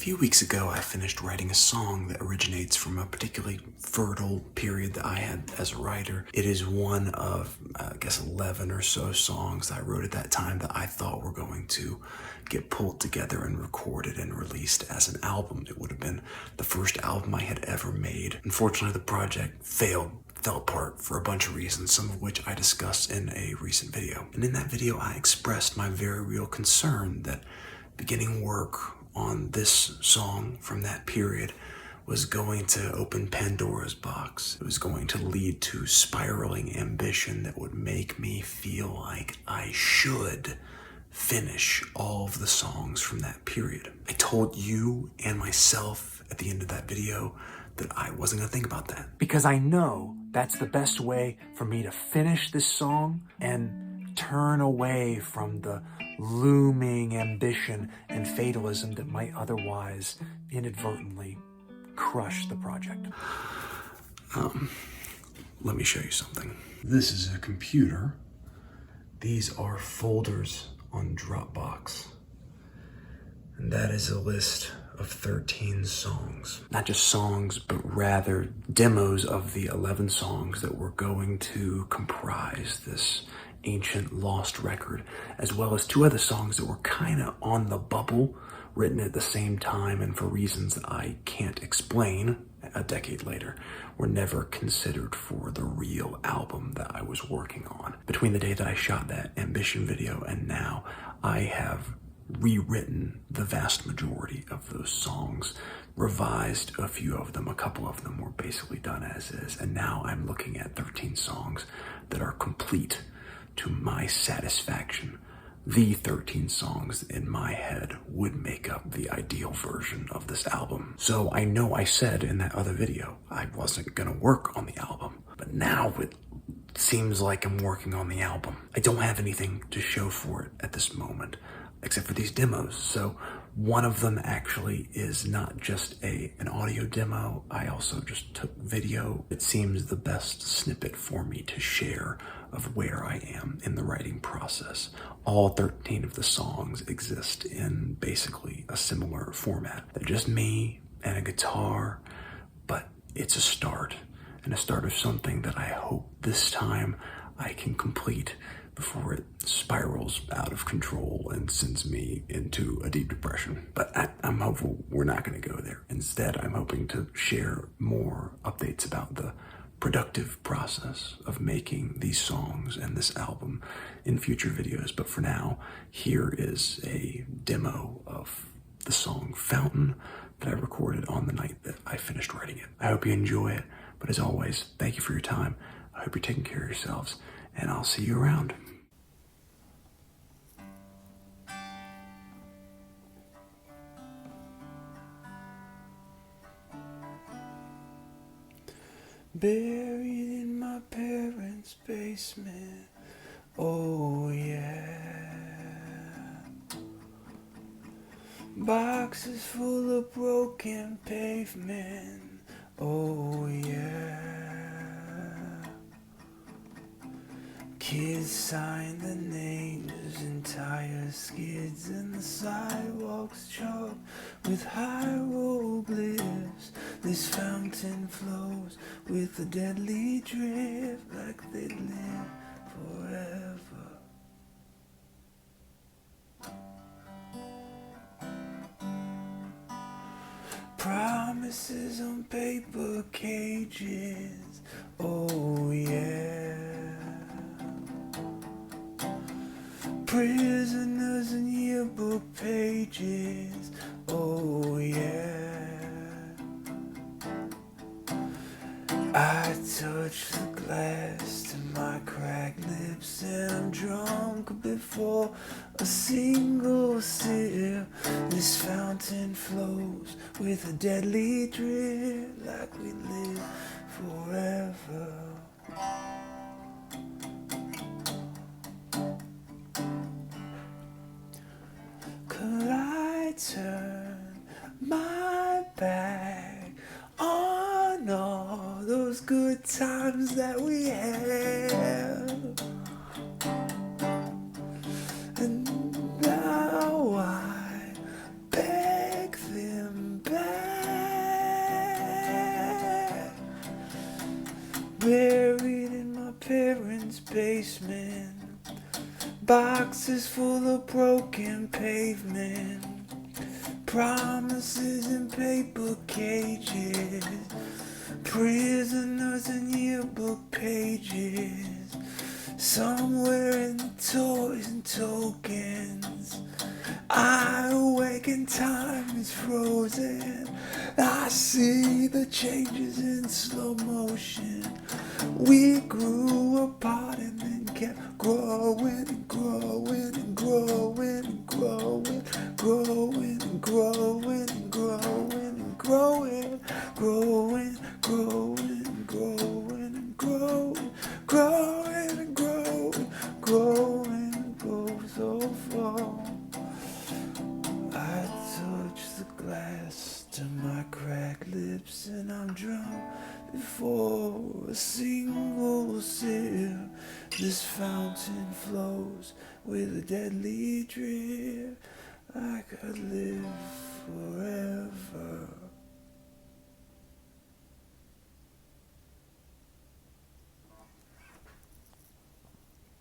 few weeks ago, I finished writing a song that originates from a particularly fertile period that I had as a writer. It is one of, 11 or so songs that I wrote at that time that I thought were going to get pulled together and recorded and released as an album. It would have been the first album I had ever made. Unfortunately, the project fell apart for a bunch of reasons, some of which I discussed in a recent video. And in that video, I expressed my very real concern that beginning work on this song from that period was going to open Pandora's box. It was going to lead to spiraling ambition that would make me feel like I should finish all of the songs from that period. I told you and myself at the end of that video that I wasn't gonna think about that. Because I know that's the best way for me to finish this song and turn away from the looming ambition and fatalism that might otherwise inadvertently crush the project. Let me show you something. This is a computer. These are folders on Dropbox. And that is a list of 13 songs. Not just songs, but rather demos of the 11 songs that were going to comprise this ancient lost record, as well as 2 other songs that were kind of on the bubble, written at the same time and for reasons that I can't explain a decade later, were never considered for the real album that I was working on. Between the day that I shot that Ambition video and now, I have rewritten the vast majority of those songs, revised a few of them, a couple of them were basically done as is, and now I'm looking at 13 songs that are complete to my satisfaction. The 13 songs in my head would make up the ideal version of this album. So I know I said in that other video I wasn't gonna work on the album, but now it seems like I'm working on the album. I don't have anything to show for it at this moment, except for these demos. So one of them actually is not just an audio demo. I also just took video. It seems the best snippet for me to share of where I am in the writing process. All 13 of the songs exist in basically a similar format. They're just me and a guitar, but it's a start, and a start of something that I hope this time I can complete before it spirals out of control and sends me into a deep depression. But I'm hopeful we're not gonna go there. Instead, I'm hoping to share more updates about the productive process of making these songs and this album in future videos. But for now, here is a demo of the song Fountain that I recorded on the night that I finished writing it. I hope you enjoy it, but as always, thank you for your time. I hope you're taking care of yourselves, and I'll see you around. Buried in my parents' basement, oh yeah. Boxes full of broken pavement, oh yeah. Kids sign the names in tire skids, and the sidewalks chalked with hieroglyphs. This fountain flows with a deadly drift, like they live forever. Promises on paper cages, oh yeah. Prisoners in yearbook pages, oh yeah. I touch the glass to my cracked lips, and I'm drunk before a single sip. This fountain flows with a deadly drip, like we live forever. Could I turn my back on all those good times that we had? And now I beg them basement, boxes full of broken pavement, promises in paper cages, prisoners in yearbook pages, somewhere in the toys and tokens. I awaken, time is frozen. I see the changes in slow motion. We grew apart and then kept growing and growing and growing and growing, growing and growing and growing and growing, growing, growing and growing and growing, growing and growing, growing and growing so far. I touch the glass to my cracked lips and I'm drunk before a single sip. This fountain flows with a deadly drip. I could live forever.